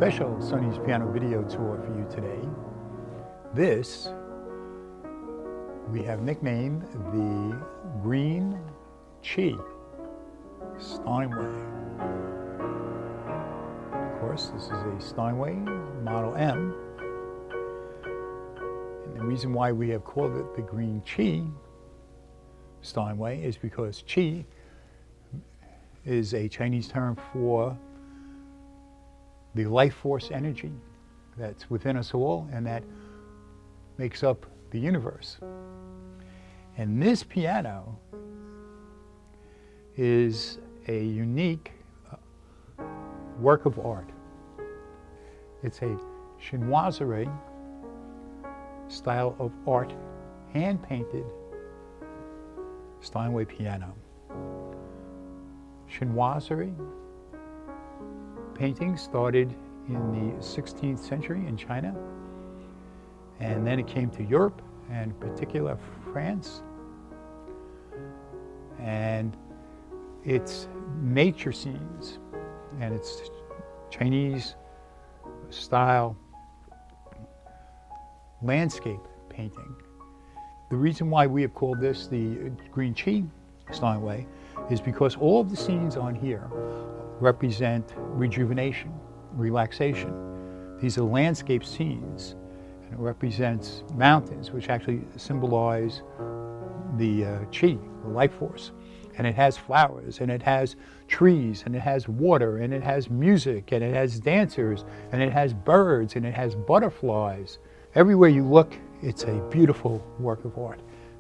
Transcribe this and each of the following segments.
special Sonny's piano video tour for you today. This we have nicknamed the Green Chi Steinway. Of course, this is a Steinway Model M. And the reason why we have called it the Green Chi Steinway is because Chi is a Chinese term for the life force energy that's within us all and that makes up the universe. And this piano is a unique work of art. It's a Chinoiserie style of art, hand-painted Steinway piano. Chinoiserie painting started in the 16th century in China, and then it came to Europe, and in particular France. And it's nature scenes, and it's Chinese style landscape painting. The reason why we have called this the Green Chi Steinway is because all of the scenes on here represent rejuvenation, relaxation. These are landscape scenes, and it represents mountains, which actually symbolize the Chi, the life force. And it has flowers, and it has trees, and it has water, and it has music, and it has dancers, and it has birds, and it has butterflies. Everywhere you look, it's a beautiful work of art.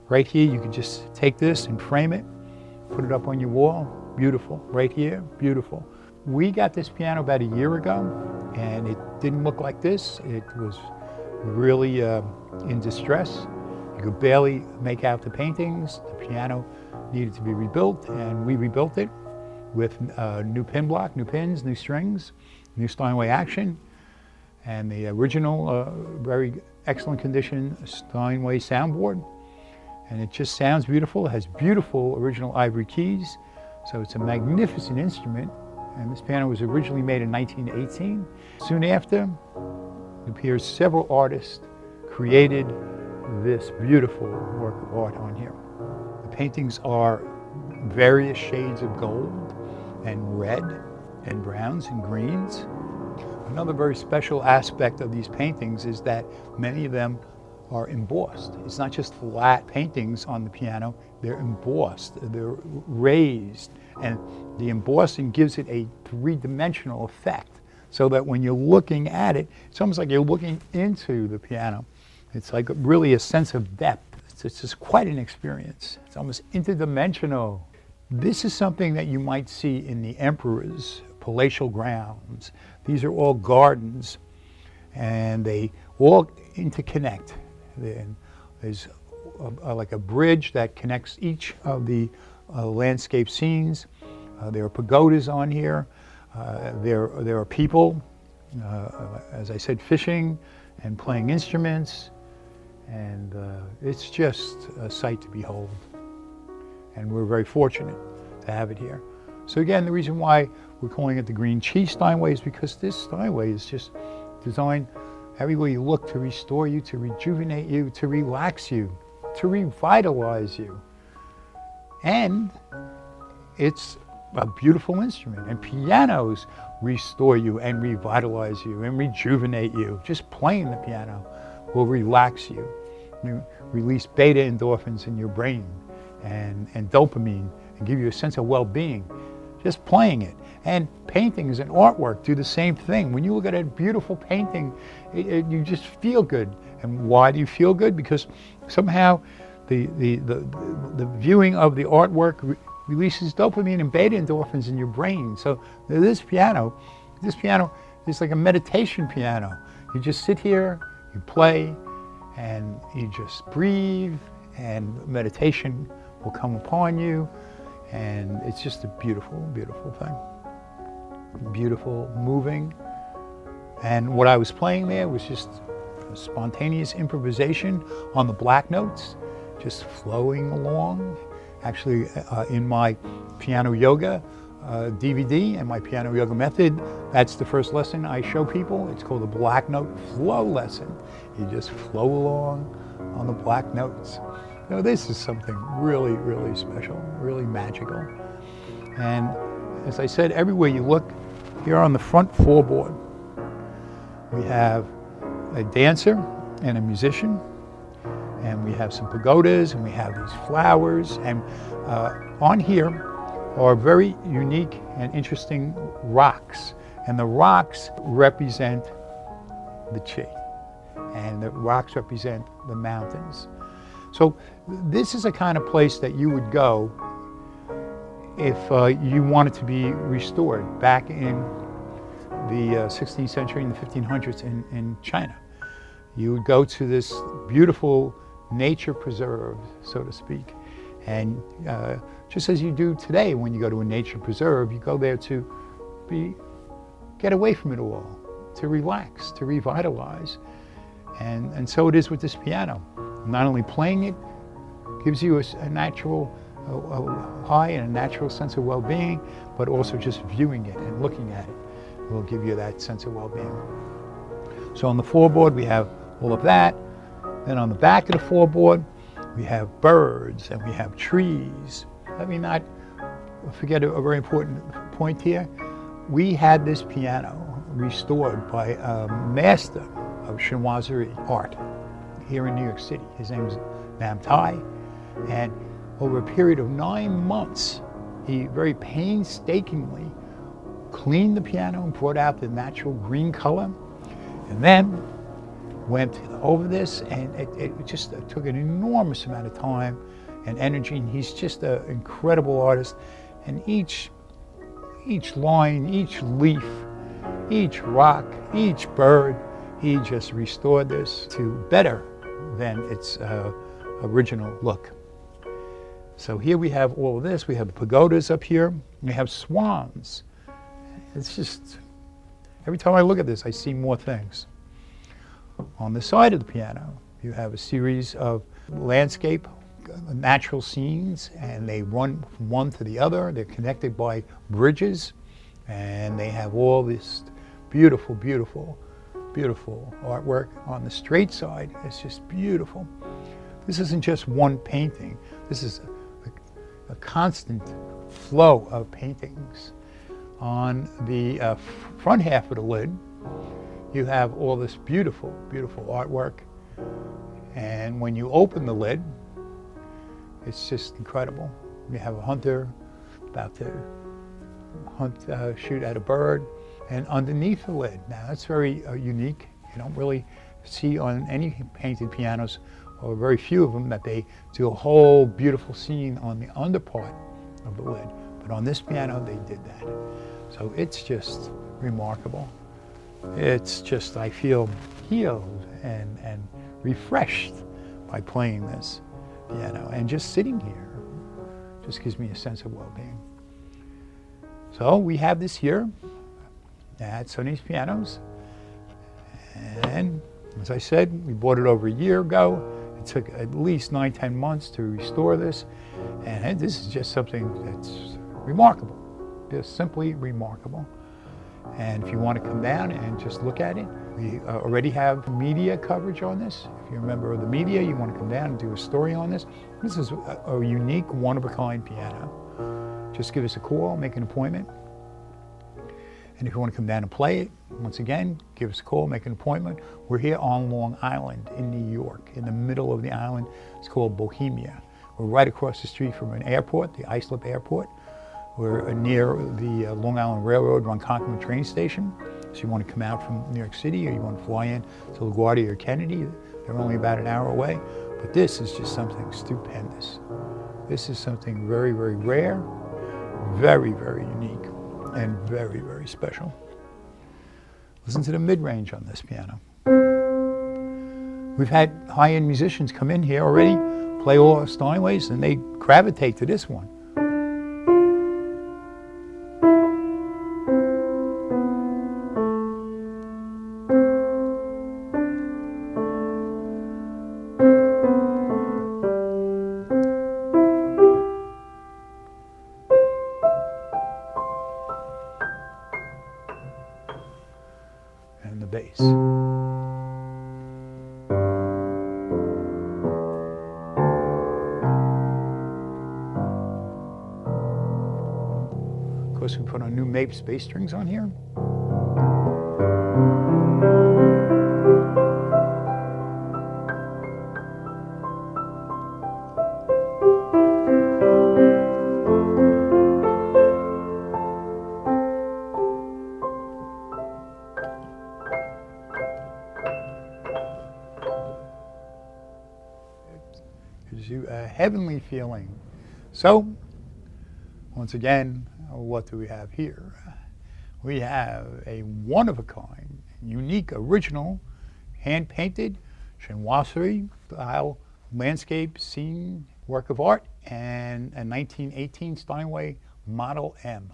Right here, you can just take this and frame it, put it up on your wall. Beautiful. Right here, beautiful. We got this piano about a year ago, and it didn't look like this. It was really in distress. You could barely make out the paintings. The piano needed to be rebuilt, and we rebuilt it with new pin block, new pins, new strings, new Steinway action, and the original, very excellent condition Steinway soundboard. And it just sounds beautiful. It has beautiful original ivory keys, so it's a magnificent instrument. And this piano was originally made in 1918. Soon after, it appears several artists created this beautiful work of art on here. The paintings are various shades of gold and red and browns and greens. Another very special aspect of these paintings is that many of them are embossed. It's not just flat paintings on the piano, they're embossed, they're raised, and the embossing gives it a three-dimensional effect, so that when you're looking at it, it's almost like you're looking into the piano. It's like really a sense of depth. It's just quite an experience. It's almost interdimensional. This is something that you might see in the emperor's palatial grounds. These are all gardens, and they all interconnect. There's like a bridge that connects each of the landscape scenes. There are pagodas on here. There are people, as I said, fishing and playing instruments, and it's just a sight to behold. And we're very fortunate to have it here. So again, the reason why we're calling it the Green Chi Steinway is because this Steinway is just designed everywhere you look to restore you, to rejuvenate you, to relax you, to revitalize you. And it's a beautiful instrument, and pianos restore you and revitalize you and rejuvenate you. Just playing the piano will relax you, release beta endorphins in your brain and dopamine, and give you a sense of well-being. Just playing it. And paintings and artwork do the same thing. When you look at a beautiful painting, you just feel good. And why do you feel good? Because somehow the viewing of the artwork releases dopamine and beta endorphins in your brain. So this piano is like a meditation piano. You just sit here, you play, and you just breathe, and meditation will come upon you. And it's just a beautiful, beautiful thing. Beautiful, moving. And what I was playing there was just a spontaneous improvisation on the black notes, just flowing along. Actually, in my piano yoga, DVD and my piano yoga method. That's the first lesson I show people. It's called the Black Note Flow lesson. You just flow along on the black notes. You know, this is something really, really special, really magical. And as I said, everywhere you look, here on the front floorboard, we have a dancer and a musician, and we have some pagodas, and we have these flowers, and on here are very unique and interesting rocks, and the rocks represent the Chi, and the rocks represent the mountains. So this is a kind of place that you would go if you wanted to be restored back in the 16th century and the 1500s in China. You would go to this beautiful nature preserve, so to speak, and just as you do today when you go to a nature preserve, you go there to get away from it all, to relax, to revitalize. And so it is with this piano. Not only playing it gives you a natural high and a natural sense of well-being, but also just viewing it and looking at it will give you that sense of well-being. So on the floorboard we have all of that. Then on the back of the floorboard we have birds and we have trees. Let me not forget a very important point here. We had this piano restored by a master of Chinoiserie art here in New York City. His name is Nam Tai, and over a period of 9 months, he very painstakingly cleaned the piano and brought out the natural green color, and then went over this, and it just took an enormous amount of time and energy, and he's just an incredible artist. And each line, each leaf, each rock, each bird, he just restored this to better than its original look. So here we have all of this. We have the pagodas up here. We have swans. It's just, every time I look at this, I see more things. On the side of the piano, you have a series of landscape, natural scenes, and they run from one to the other. They're connected by bridges, and they have all this beautiful, beautiful, beautiful artwork. On the straight side, it's just beautiful. This isn't just one painting. This is a constant flow of paintings. On the front half of the lid, you have all this beautiful, beautiful artwork. And when you open the lid, it's just incredible. You have a hunter about to shoot at a bird. And underneath the lid, now that's very unique. You don't really see on any painted pianos, or very few of them, that they do a whole beautiful scene on the under part of the lid. But on this piano, they did that. So it's just remarkable. It's just, I feel healed and refreshed by playing this piano. And just sitting here just gives me a sense of well-being. So we have this here at Sonny's Pianos. And as I said, we bought it over a year ago. It took at least 9-10 months to restore this. And this is just something that's remarkable, just simply remarkable. And if you want to come down and just look at it, we already have media coverage on this. If you're a member of the media, you want to come down and do a story on this. This is a unique, one-of-a-kind piano. Just give us a call, make an appointment. And if you want to come down and play it, once again, give us a call, make an appointment. We're here on Long Island in New York, in the middle of the island. It's called Bohemia. We're right across the street from an airport, the Islip Airport. We're near the Long Island Railroad Ronkonkoma train station. So you want to come out from New York City, or you want to fly in to LaGuardia or Kennedy, they're only about an hour away. But this is just something stupendous. This is something very, very rare, very, very unique, and very, very special. Listen to the mid-range on this piano. We've had high-end musicians come in here already, play all our Steinways, and they gravitate to this one. because we put on new MAPE bass strings on here. Gives you a heavenly feeling. So, once again, what do we have here? We have a one-of-a-kind, unique, original, hand-painted Chinoiserie style landscape scene work of art and a 1918 Steinway Model M.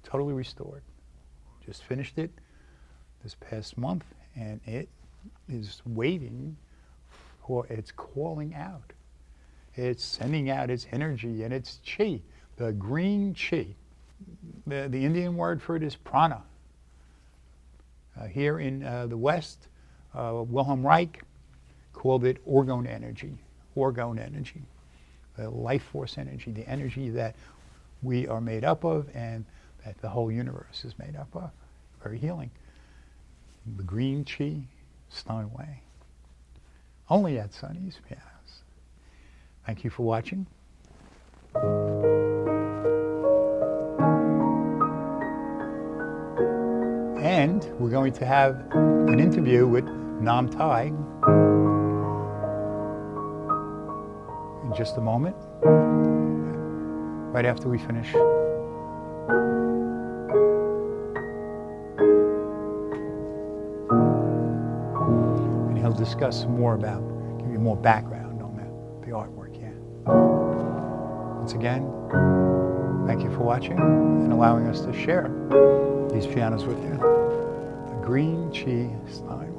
Totally restored. Just finished it this past month, and it is waiting for its calling out. It's sending out its energy and its chi, the green chi. The Indian word for it is prana. Here in the West, Wilhelm Reich called it orgone energy, the life force energy, the energy that we are made up of and that the whole universe is made up of. Very healing. The green chi, Steinway. Only at Sonny's Pianos. Thank you for watching. And we're going to have an interview with Nam Tai in just a moment, right after we finish. And he'll discuss more about, give you more background on the artwork here. Once again, thank you for watching and allowing us to share these pianos with you. The Green Chi Steinway.